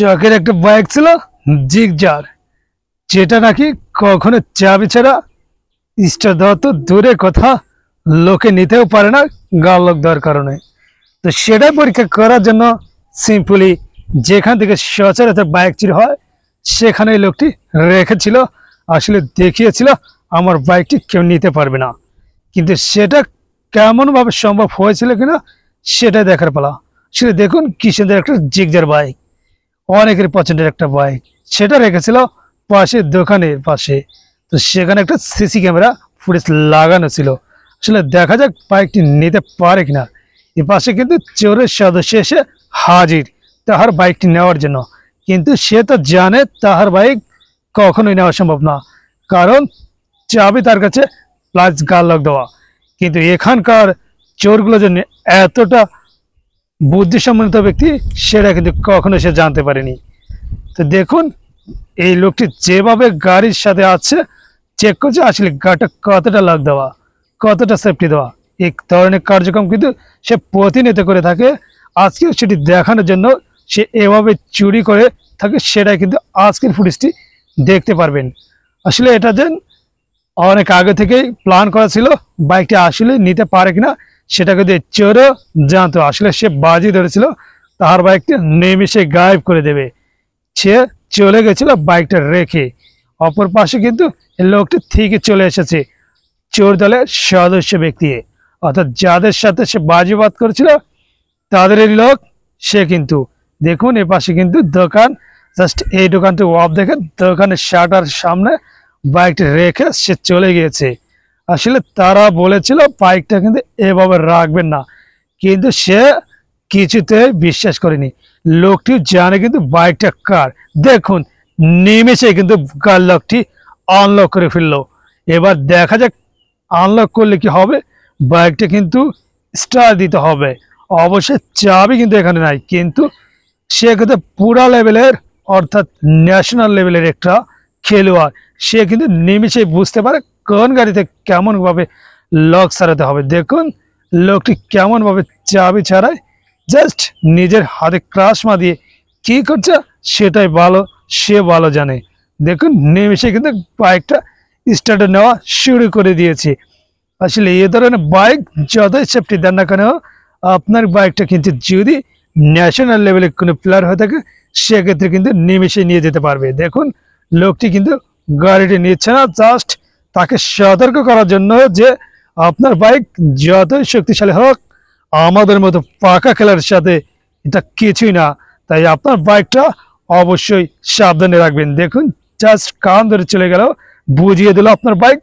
শখের একটা বাইক ছিল জিগজার, যেটা নাকি কখনো চাবি ছাড়া স্টার্ট দেওয়া তো দূরে কথা, লোকে নিতেও পারে না গাল লোক দেওয়ার কারণে। তো সেটাই পরীক্ষা করার জন্য সিম্পলি যেখান থেকে সচরাচর বাইক চুরি হয় সেখানে লোকটি রেখেছিল, আসলে দেখিয়েছিল আমার বাইকটি কেউ নিতে পারবে না। কিন্তু সেটা কেমনভাবে সম্ভব হয়েছিল কিনা সেটাই দেখার পালা। সেটা দেখুন কি সুন্দর একটা জিগজার বাইক, অনেকের পছন্দের একটা বাইক, সেটা রেখেছিল পাশে দোকানের পাশে। তো সেখানে একটা সিসি ক্যামেরা ফুটেজ লাগানো ছিল, আসলে দেখা যাক বাইকটি নিতে পারে কিনা। এ পাশে কিন্তু চোরের সদস্য এসে হাজির তাহার বাইকটি নেওয়ার জন্য, কিন্তু সে তো জানে তাহার বাইক কখনোই নেওয়া সম্ভব না, কারণ চাবি তার কাছে প্লাস গাল লক দেওয়া। কিন্তু এখানকার চোরগুলো জন্য এতটা বুদ্ধিসম্পন্ন ব্যক্তি সেটা কিন্তু কখনো সে জানতে পারেনি। তো দেখুন এই লোকটি যেভাবে গাড়ির সাথে আছে চেক করছে আসলে গাড়িটা কতটা লক দেওয়া, কতটা সেফটি দেওয়া। এই ধরনের কার্যক্রম কিন্তু সে প্রতিনিয়ত করে থাকে, আজকেও সেটি দেখানোর জন্য সে এভাবে চুরি করে থাকে, সেটাই কিন্তু আজকের ফুটেজটি দেখতে পারবেন। আসলে এটা যেন অনেক আগে থেকেই প্ল্যান করা ছিল, বাইকটি আসলে নিতে পারে কিনা সেটা কিন্তু চোরও জানতো। আসলে সে বাজি ধরেছিল তাহার বাইকটি নিমিষে গায়েব করে দেবে, সে চলে গেছিল বাইকটা রেখে। অপর পাশে কিন্তু লোকটি ঠিকই চলে এসেছে চোর দলের সদস্য ব্যক্তি, অর্থাৎ যাদের সাথে সে বাজিবাদ করেছিল তাদেরই লোক সে। কিন্তু দেখুন এ পাশে কিন্তু দোকান, জাস্ট এই দোকানটি অফ দেখে দোকানের শাটার সামনে বাইকটি রেখে সে চলে গিয়েছে। আসলে তারা বলেছিল বাইকটা কিন্তু এভাবে রাখবেন না, কিন্তু সে কিছুতে বিশ্বাস করেনি। লোকটি জানে কিন্তু বাইকটা কার। দেখুন নিমেষে কিন্তু কার লকটি আনলক করে ফেললো। এবার দেখা যাক আনলক করলে কি হবে। বাইকটা কিন্তু স্টার্ট দিতে হবে, অবশ্যই চাবি কিন্তু এখানে নাই, কিন্তু সে কিন্তু পুরা লেভেলের অর্থাৎ ন্যাশনাল লেভেলের একটা খেলোয়াড়। সে কিন্তু নিমিষেই বুঝতে পারে কোন গাড়িতে কেমনভাবে লক সারাতে হবে। দেখুন লোকটি কেমনভাবে চাবি ছাড়ায় জাস্ট নিজের হাতে ক্রাশ মা দিয়ে কি করছে সেটাই ভালো, সে ভালো জানে। দেখুন নিমিষে কিন্তু বাইকটা স্টার্টে নেওয়া শুরু করে দিয়েছে। আসলে এ ধরনের বাইক যতই সেফটি দেন না কেন, আপনার বাইকটা কিন্তু যদি ন্যাশনাল লেভেলে কোনো প্লেয়ার হয়ে থাকে সেক্ষেত্রে কিন্তু নিমিষে নিয়ে যেতে পারবে। দেখুন লোকটি কিন্তু গাড়িটি নিচ্ছে না, জাস্ট তাকে সতর্ক করার জন্য যে আপনার বাইক যতই শক্তিশালী হোক আমাদের মতো পাকা খেলার সাথে এটা কিছুই না, তাই আপনার বাইকটা অবশ্যই সাবধানে রাখবেন। দেখুন জাস্ট কান ধরে চলে গেল, বুঝিয়ে দিল আপনার বাইক